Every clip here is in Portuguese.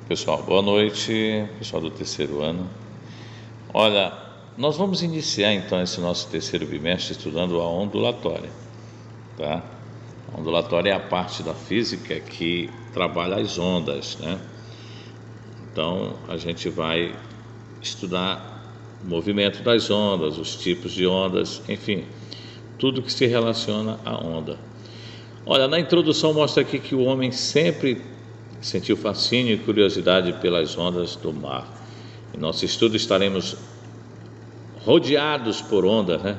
Pessoal, boa noite, pessoal do terceiro ano. Olha, nós vamos iniciar então esse nosso terceiro bimestre estudando a ondulatória, tá? A ondulatória é a parte da física que trabalha as ondas, né? Então a gente vai estudar o movimento das ondas, os tipos de ondas, enfim, tudo que se relaciona à onda. Olha, na introdução mostra aqui que o homem sempre sentiu fascínio e curiosidade pelas ondas do mar. Em nosso estudo estaremos rodeados por ondas, né?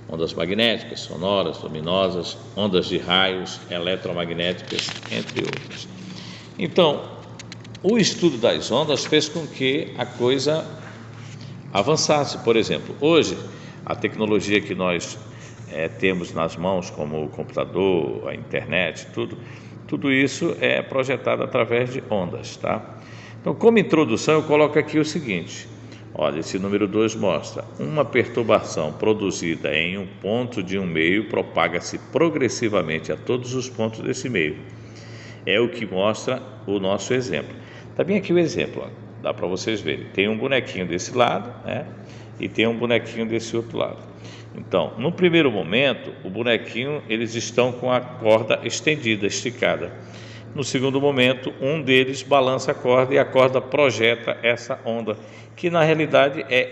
Ondas magnéticas, sonoras, luminosas, ondas de raios, eletromagnéticas, entre outras. Então, o estudo das ondas fez com que a coisa avançasse. Por exemplo, hoje, a tecnologia que nós temos nas mãos, como o computador, a internet, tudo isso é projetado através de ondas, tá? Então, como introdução, eu coloco aqui o seguinte: olha, esse número 2 mostra uma perturbação produzida em um ponto de um meio propaga-se progressivamente a todos os pontos desse meio. É o que mostra o nosso exemplo. Tá bem aqui o exemplo, ó. Dá para vocês verem. Tem um bonequinho desse lado, né? E tem um bonequinho desse outro lado. Então, no primeiro momento, o bonequinho, eles estão com a corda estendida, esticada. No segundo momento, um deles balança a corda e a corda projeta essa onda, que na realidade é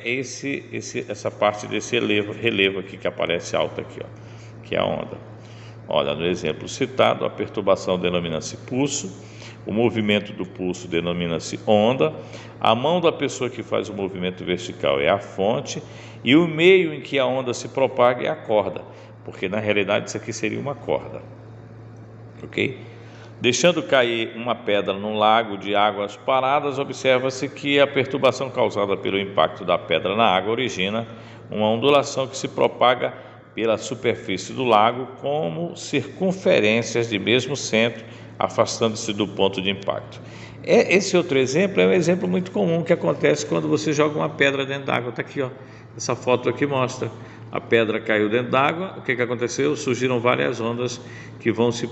essa parte desse relevo aqui que aparece alto aqui, ó, que é a onda. Olha, no exemplo citado, a perturbação denomina-se pulso, o movimento do pulso denomina-se onda, a mão da pessoa que faz o movimento vertical é a fonte e o meio em que a onda se propaga é a corda, porque na realidade isso aqui seria uma corda, ok? Deixando cair uma pedra num lago de águas paradas, observa-se que a perturbação causada pelo impacto da pedra na água origina uma ondulação que se propaga pela superfície do lago como circunferências de mesmo centro, afastando-se do ponto de impacto. Esse outro exemplo é um exemplo muito comum que acontece quando você joga uma pedra dentro d'água. Está aqui, ó. Essa foto aqui mostra. A pedra caiu dentro d'água. O que aconteceu? Surgiram várias ondas que vão se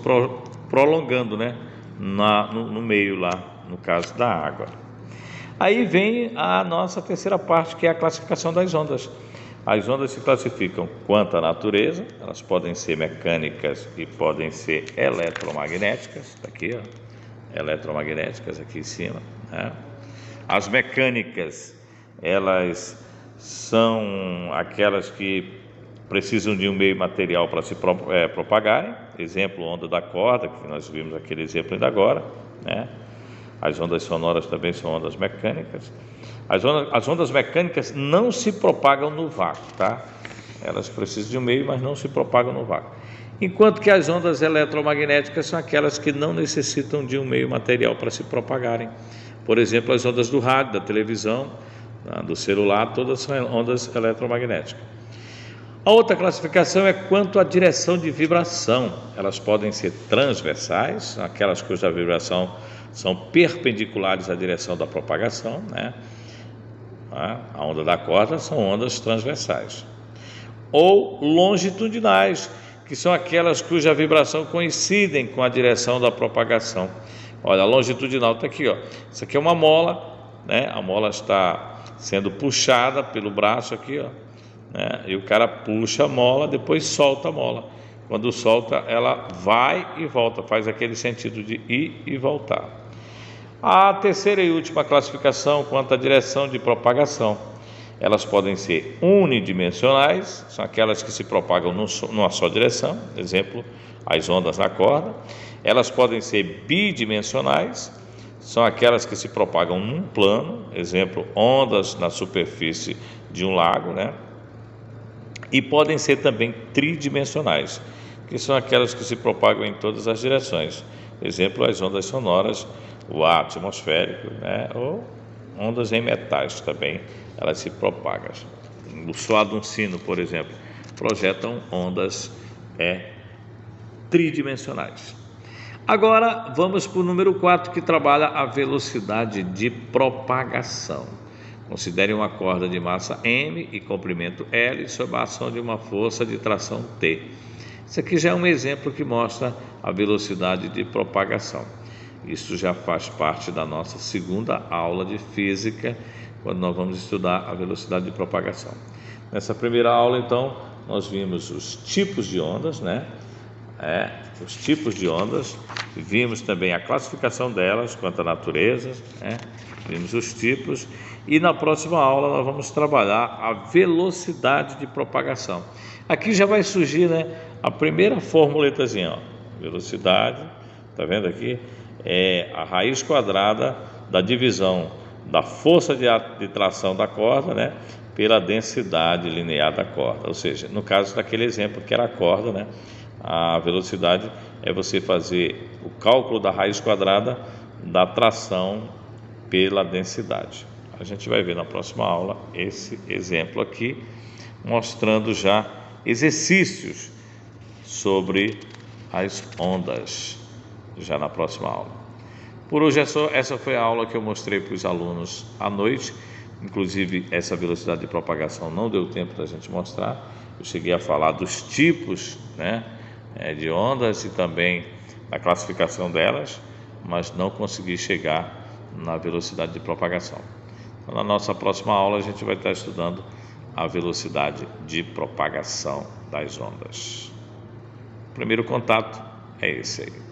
prolongando, né? No meio lá, no caso da água. Aí vem a nossa terceira parte, que é a classificação das ondas. As ondas se classificam quanto à natureza, elas podem ser mecânicas e podem ser eletromagnéticas, está aqui, ó, eletromagnéticas aqui em cima, né? As mecânicas, elas são aquelas que precisam de um meio material para se propagarem, exemplo, onda da corda, que nós vimos aquele exemplo ainda agora, né? As ondas sonoras também são ondas mecânicas. As ondas mecânicas não se propagam no vácuo, tá? Elas precisam de um meio, mas não se propagam no vácuo. Enquanto que as ondas eletromagnéticas são aquelas que não necessitam de um meio material para se propagarem. Por exemplo, as ondas do rádio, da televisão, do celular, todas são ondas eletromagnéticas. A outra classificação é quanto à direção de vibração. Elas podem ser transversais, aquelas cuja vibração são perpendiculares à direção da propagação, né? A onda da corda são ondas transversais. Ou longitudinais, que são aquelas cuja vibração coincidem com a direção da propagação. Olha, a longitudinal está aqui, ó. Isso aqui é uma mola, né? A mola está sendo puxada pelo braço aqui, ó, né? E o cara puxa a mola, depois solta a mola. Quando solta, ela vai e volta, faz aquele sentido de ir e voltar. A terceira e última classificação quanto à direção de propagação. Elas podem ser unidimensionais, são aquelas que se propagam numa só direção, exemplo, as ondas na corda. Elas podem ser bidimensionais, são aquelas que se propagam num plano, exemplo, ondas na superfície de um lago, né? E podem ser também tridimensionais, que são aquelas que se propagam em todas as direções, exemplo, as ondas sonoras, o ar atmosférico, né? Ou ondas em metais também, elas se propagam. O soar de um sino, por exemplo, projetam ondas tridimensionais. Agora vamos para o número 4, que trabalha a velocidade de propagação. Considere uma corda de massa M e comprimento L sob a ação de uma força de tração T. Isso aqui já é um exemplo que mostra a velocidade de propagação. Isso já faz parte da nossa segunda aula de física, quando nós vamos estudar a velocidade de propagação. Nessa primeira aula, então, nós vimos os tipos de ondas, né? Os tipos de ondas, vimos também a classificação delas quanto à natureza, né? Vimos os tipos, e na próxima aula nós vamos trabalhar a velocidade de propagação. Aqui já vai surgir, né, a primeira formuletazinha, ó. Velocidade, tá vendo aqui? É a raiz quadrada da divisão da força de tração da corda, né, pela densidade linear da corda. Ou seja, no caso daquele exemplo que era a corda, né, a velocidade é você fazer o cálculo da raiz quadrada da tração pela densidade. A gente vai ver na próxima aula esse exemplo aqui, mostrando já exercícios sobre as ondas, já na próxima aula. Por hoje é só. Essa foi a aula que eu mostrei para os alunos à noite. Inclusive, essa velocidade de propagação não deu tempo da gente mostrar. Eu cheguei a falar dos tipos, né, de ondas e também da classificação delas, mas não consegui chegar na velocidade de propagação. Então, na nossa próxima aula, a gente vai estar estudando a velocidade de propagação das ondas. O primeiro contato é esse aí.